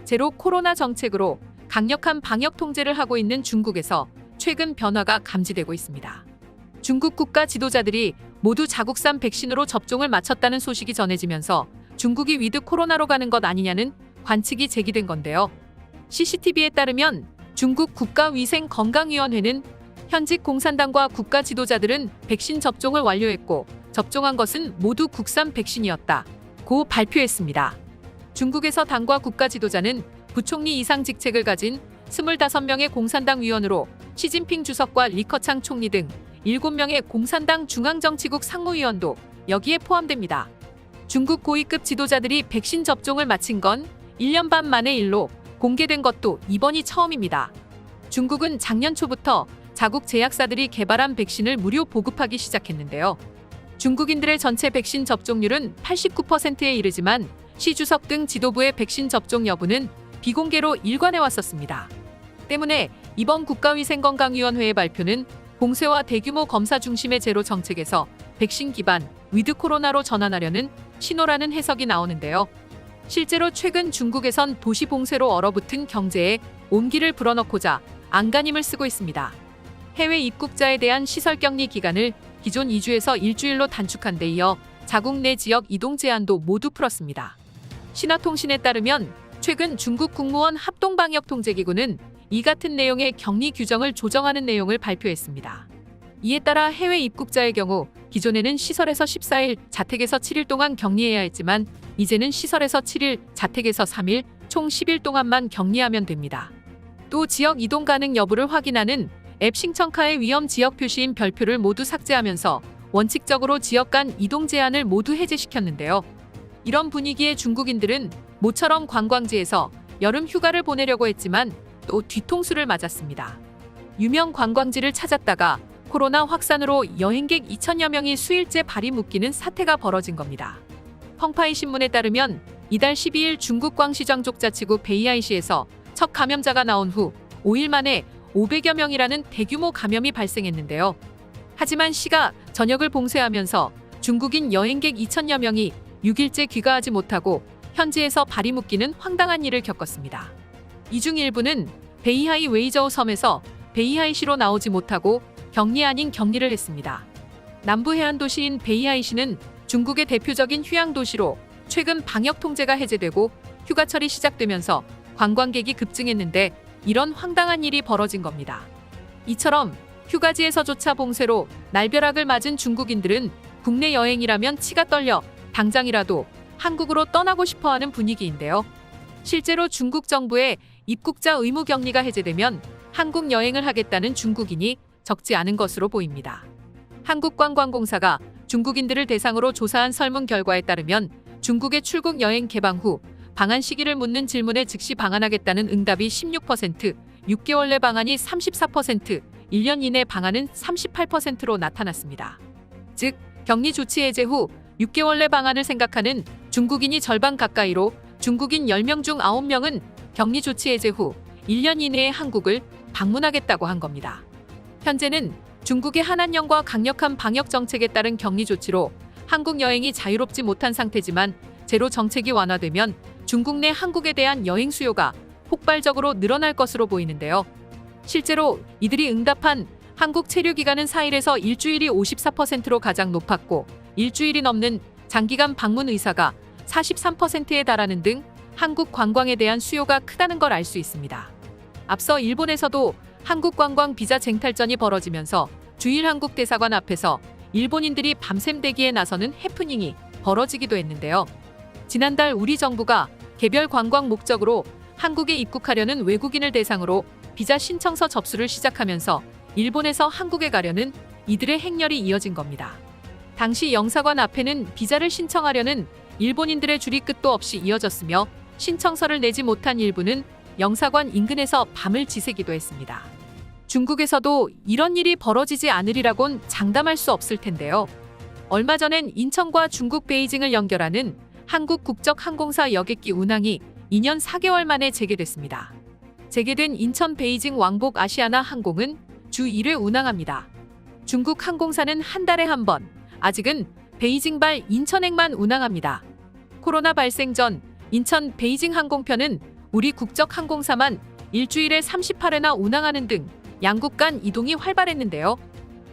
제로 코로나 정책으로 강력한 방역 통제를 하고 있는 중국에서 최근 변화가 감지되고 있습니다. 중국 국가 지도자들이 모두 자국산 백신으로 접종을 마쳤다는 소식이 전해지면서 중국이 위드 코로나로 가는 것 아니냐는 관측이 제기된 건데요. CCTV에 따르면 중국 국가위생건강위원회는 현직 공산당과 국가 지도자들은 백신 접종을 완료했고 접종한 것은 모두 국산 백신이었다고 발표했습니다. 중국에서 당과 국가 지도자는 부총리 이상 직책을 가진 25명의 공산당 위원으로 시진핑 주석과 리커창 총리 등 7명의 공산당 중앙정치국 상무위원도 여기에 포함됩니다. 중국 고위급 지도자들이 백신 접종을 마친 건 1년 반 만의 일로 공개된 것도 이번이 처음입니다. 중국은 작년 초부터 자국 제약사들이 개발한 백신을 무료 보급하기 시작했는데요. 중국인들의 전체 백신 접종률은 89%에 이르지만 시 주석 등 지도부의 백신 접종 여부는 비공개로 일관해 왔었습니다. 때문에 이번 국가위생건강위원회의 발표는 공세와 대규모 검사 중심의 제로 정책에서 백신 기반 위드 코로나로 전환하려는 신호라는 해석이 나오는데요. 실제로 최근 중국에선 도시 봉쇄로 얼어붙은 경제에 온기를 불어넣고자 안간힘을 쓰고 있습니다. 해외 입국자에 대한 시설 격리 기간을 기존 2주에서 일주일로 단축한 데 이어 자국 내 지역 이동 제한도 모두 풀었습니다. 신화통신에 따르면 최근 중국 국무원 합동방역통제기구는 이 같은 내용의 격리 규정을 조정하는 내용을 발표했습니다. 이에 따라 해외 입국자의 경우 기존에는 시설에서 14일, 자택에서 7일 동안 격리해야 했지만 이제는 시설에서 7일, 자택에서 3일, 총 10일 동안만 격리하면 됩니다. 또 지역 이동 가능 여부를 확인하는 앱 신청카의 위험 지역 표시인 별표를 모두 삭제하면서 원칙적으로 지역 간 이동 제한을 모두 해제시켰는데요. 이런 분위기에 중국인들은 모처럼 관광지에서 여름 휴가를 보내려고 했지만 또 뒤통수를 맞았습니다. 유명 관광지를 찾았다가 코로나 확산으로 여행객 2천여 명이 수일째 발이 묶이는 사태가 벌어진 겁니다. 펑파이 신문에 따르면 이달 12일 중국 광시장족자치구 베이하이시에서 첫 감염자가 나온 후 5일 만에 500여 명이라는 대규모 감염이 발생했는데요. 하지만 시가 전역을 봉쇄하면서 중국인 여행객 2천여 명이 6일째 귀가하지 못하고 현지에서 발이 묶이는 황당한 일을 겪었습니다. 이 중 일부는 베이하이 웨이저우 섬에서 베이하이시로 나오지 못하고 격리 아닌 격리를 했습니다. 남부 해안 도시인 베이하이시는 중국의 대표적인 휴양 도시로 최근 방역 통제가 해제되고 휴가철이 시작되면서 관광객이 급증했는데 이런 황당한 일이 벌어진 겁니다. 이처럼 휴가지에서조차 봉쇄로 날벼락을 맞은 중국인들은 국내 여행이라면 치가 떨려 당장이라도 한국으로 떠나고 싶어하는 분위기인데요. 실제로 중국 정부의 입국자 의무 격리가 해제되면 한국 여행을 하겠다는 중국인이 적지 않은 것으로 보입니다. 한국관광공사가 중국인들을 대상으로 조사한 설문 결과에 따르면 중국의 출국 여행 개방 후 방한 시기를 묻는 질문에 즉시 방한하겠다는 응답이 16%, 6개월 내 방한이 34%, 1년 이내 방한은 38%로 나타났습니다. 즉, 격리 조치 해제 후 6개월 내 방한을 생각하는 중국인이 절반 가까이로 중국인 10명 중 9명은 격리 조치 해제 후 1년 이내에 한국을 방문하겠다고 한 겁니다. 현재는 중국의 한한령과 강력한 방역 정책에 따른 격리 조치로 한국 여행이 자유롭지 못한 상태지만 제로 정책이 완화되면 중국 내 한국에 대한 여행 수요가 폭발적으로 늘어날 것으로 보이는데요. 실제로 이들이 응답한 한국 체류 기간은 4일에서 일주일이 54%로 가장 높았고 일주일이 넘는 장기간 방문 의사가 43%에 달하는 등 한국 관광에 대한 수요가 크다는 걸 알 수 있습니다. 앞서 일본에서도 한국 관광 비자 쟁탈전이 벌어지면서 주일 한국 대사관 앞에서 일본인들이 밤샘 대기에 나서는 해프닝이 벌어지기도 했는데요. 지난달 우리 정부가 개별 관광 목적으로 한국에 입국하려는 외국인을 대상으로 비자 신청서 접수를 시작하면서 일본에서 한국에 가려는 이들의 행렬이 이어진 겁니다. 당시 영사관 앞에는 비자를 신청하려는 일본인들의 줄이 끝도 없이 이어졌으며 신청서를 내지 못한 일부는 영사관 인근에서 밤을 지새기도 했습니다. 중국에서도 이런 일이 벌어지지 않으리라곤 장담할 수 없을 텐데요. 얼마 전엔 인천과 중국 베이징을 연결하는 한국 국적항공사 여객기 운항이 2년 4개월 만에 재개됐습니다. 재개된 인천 베이징 왕복 아시아나 항공은 주 1회 운항합니다. 중국 항공사는 한 달에 한 번, 아직은 베이징발 인천행만 운항합니다. 코로나 발생 전 인천 베이징 항공편은 우리 국적 항공사만 일주일에 38회나 운항하는 등 양국 간 이동이 활발했는데요.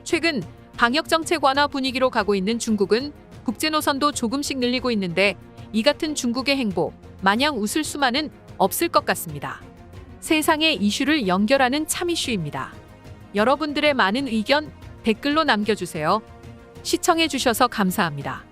최근 방역 정책 완화 분위기로 가고 있는 중국은 국제 노선도 조금씩 늘리고 있는데 이 같은 중국의 행보 마냥 웃을 수만은 없을 것 같습니다. 세상의 이슈를 연결하는 참 이슈입니다. 여러분들의 많은 의견 댓글로 남겨주세요. 시청해주셔서 감사합니다.